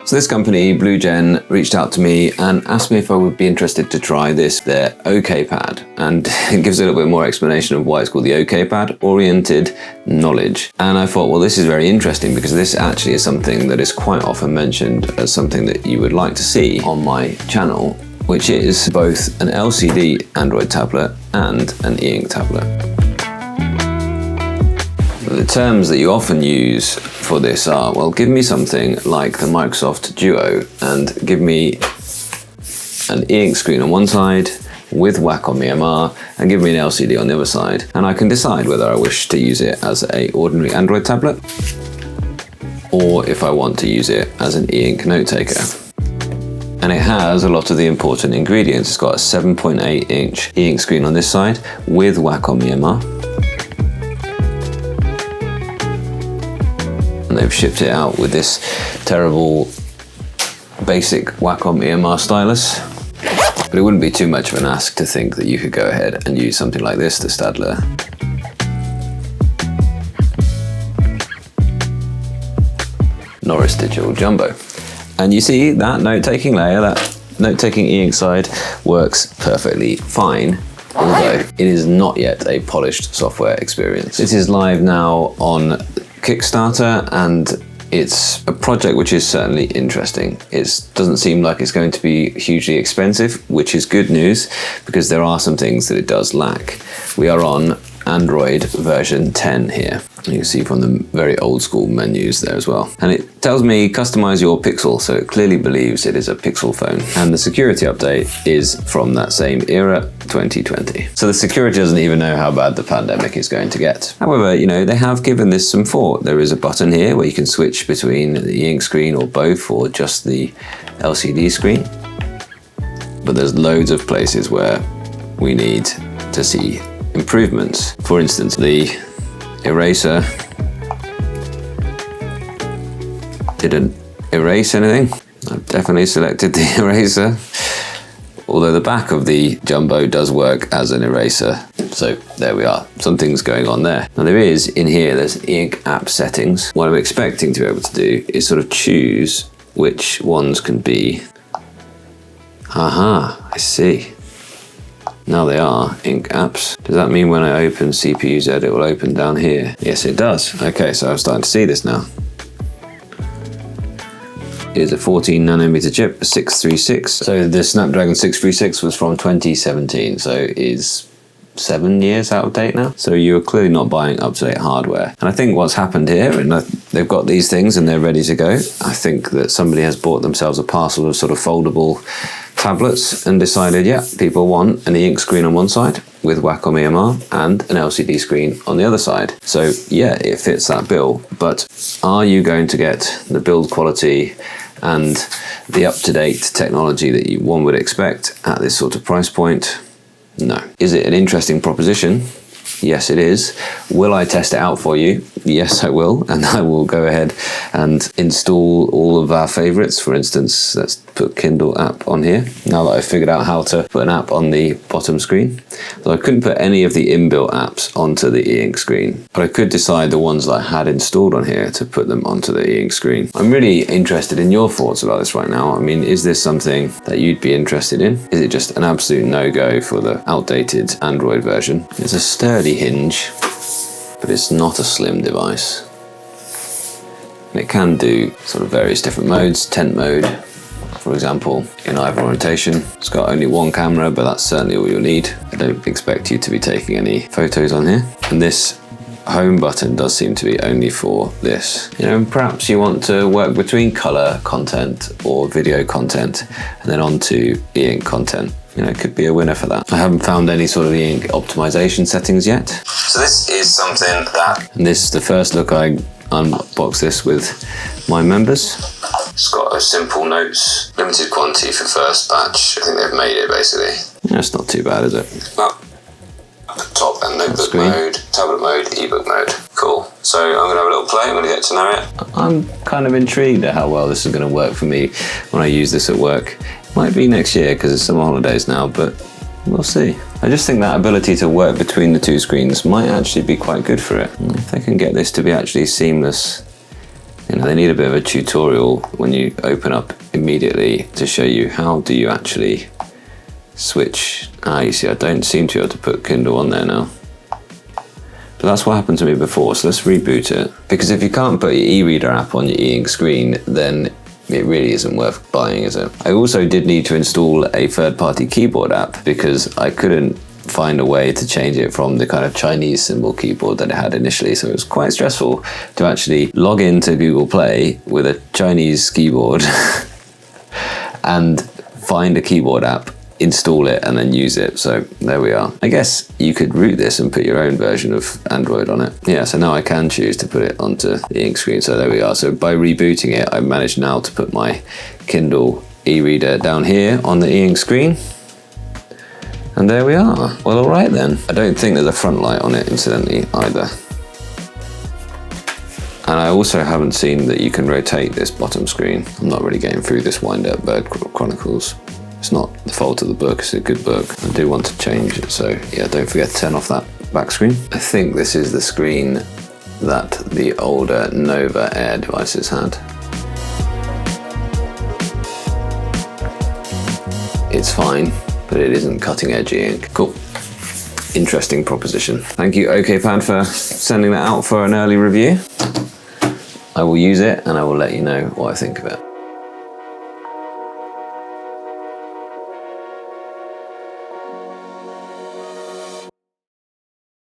So this company, Bluegen, reached out to me and asked me if I would be interested to try their OKPad. And it gives a little bit more explanation of why it's called the OKPad, Oriented Knowledge. And I thought, well, this is very interesting because this actually is something that is quite often mentioned as something that you would like to see on my channel, which is both an LCD Android tablet and an e-ink tablet. The terms that you often use for this are, well, give me something like the Microsoft Duo and give me an e-ink screen on one side with Wacom EMR and give me an LCD on the other side. And I can decide whether I wish to use it as an ordinary Android tablet or if I want to use it as an e-ink note taker. And it has a lot of the important ingredients. It's got a 7.8-inch e-ink screen on this side with Wacom EMR. And they've shipped it out with this terrible basic Wacom EMR stylus. But it wouldn't be too much of an ask to think that you could go ahead and use something like this, the Stadler Norris Digital Jumbo. And you see that note-taking layer, that note-taking e-ink side works perfectly fine, although it is not yet a polished software experience. It is live now on Kickstarter, and it's a project which is certainly interesting. It doesn't seem like it's going to be hugely expensive, which is good news because there are some things that it does lack. We are on Android version 10 here. You can see from the very old school menus there as well. And it tells me customize your Pixel, so it clearly believes it is a Pixel phone. And the security update is from that same era, 2020. So the security doesn't even know how bad the pandemic is going to get. However, you know, they have given this some thought. There is a button here where you can switch between the e-ink screen or both, or just the LCD screen. But there's loads of places where we need to see improvements. For instance, the eraser didn't erase anything. I've definitely selected the eraser, although the back of the Jumbo does work as an eraser. So there we are, something's going on there. Now there is, in here, there's e-ink app settings. What I'm expecting to be able to do is sort of choose which ones can be. Aha, I see. Now they are ink apps. Does that mean when I open CPU-Z it will open down here? Yes, it does. Okay, so I'm starting to see this now. It is a 14 nanometer chip, 636. So the Snapdragon 636 was from 2017, so it is 7 years out of date now. So you're clearly not buying up-to-date hardware. And I think what's happened here, and they've got these things and they're ready to go. I think that somebody has bought themselves a parcel of sort of foldable tablets and decided, yeah, people want an e-ink screen on one side with Wacom EMR and an LCD screen on the other side. So yeah, it fits that bill, but are you going to get the build quality and the up-to-date technology that one would expect at this sort of price point? No. Is it an interesting proposition? Yes, it is. Will I test it out for you? Yes, I will. And I will go ahead and install all of our favorites. For instance, let's put Kindle app on here. Now that I've figured out how to put an app on the bottom screen. So I couldn't put any of the inbuilt apps onto the e-ink screen, but I could decide the ones that I had installed on here to put them onto the e-ink screen. I'm really interested in your thoughts about this right now. I mean, is this something that you'd be interested in? Is it just an absolute no-go for the outdated Android version? It's a sturdy hinge, but it's not a slim device. And it can do sort of various different modes, tent mode, for example, in either orientation. It's got only one camera, but that's certainly all you'll need. I don't expect you to be taking any photos on here. And this home button does seem to be only for this. You know, perhaps you want to work between color content or video content and then onto e-ink content. You know, it could be a winner for that. I haven't found any sort of e-ink optimization settings yet. So this is something that... And this is the first look I unbox this with my members. It's got a simple notes, limited quantity for first batch. I think they've made it basically. Yeah, it's not too bad, is it? Well, at the top and notebook mode, tablet mode, ebook mode. Cool. So I'm going to have a little play, I'm going to get to know it. I'm kind of intrigued at how well this is going to work for me when I use this at work. Might be next year because it's summer holidays now, but we'll see. I just think that ability to work between the two screens might actually be quite good for it. If they can get this to be actually seamless You know, they need a bit of a tutorial when you open up immediately to show you how do you actually switch. You see, I don't seem to be able to put Kindle on there now. But that's what happened to me before, so let's reboot it. Because if you can't put your e-reader app on your e-ink screen, then it really isn't worth buying, is it? I also did need to install a third-party keyboard app because I couldn't find a way to change it from the kind of Chinese symbol keyboard that it had initially. So it was quite stressful to actually log into Google Play with a Chinese keyboard and find a keyboard app, install it, and then use it. So there we are. I guess you could root this and put your own version of Android on it. Yeah, so now I can choose to put it onto the ink screen. So there we are. So by rebooting it, I managed now to put my Kindle e-reader down here on the e-ink screen. And there we are. Well, all right then. I don't think there's a front light on it, incidentally, either. And I also haven't seen that you can rotate this bottom screen. I'm not really getting through this Wind-Up Bird Chronicles. It's not the fault of the book, it's a good book. I do want to change it, so yeah, don't forget to turn off that back screen. I think this is the screen that the older Nova Air devices had. It's fine, but it isn't cutting edge ink. Cool. Interesting proposition. Thank you, OKPad, for sending that out for an early review. I will use it and I will let you know what I think of it.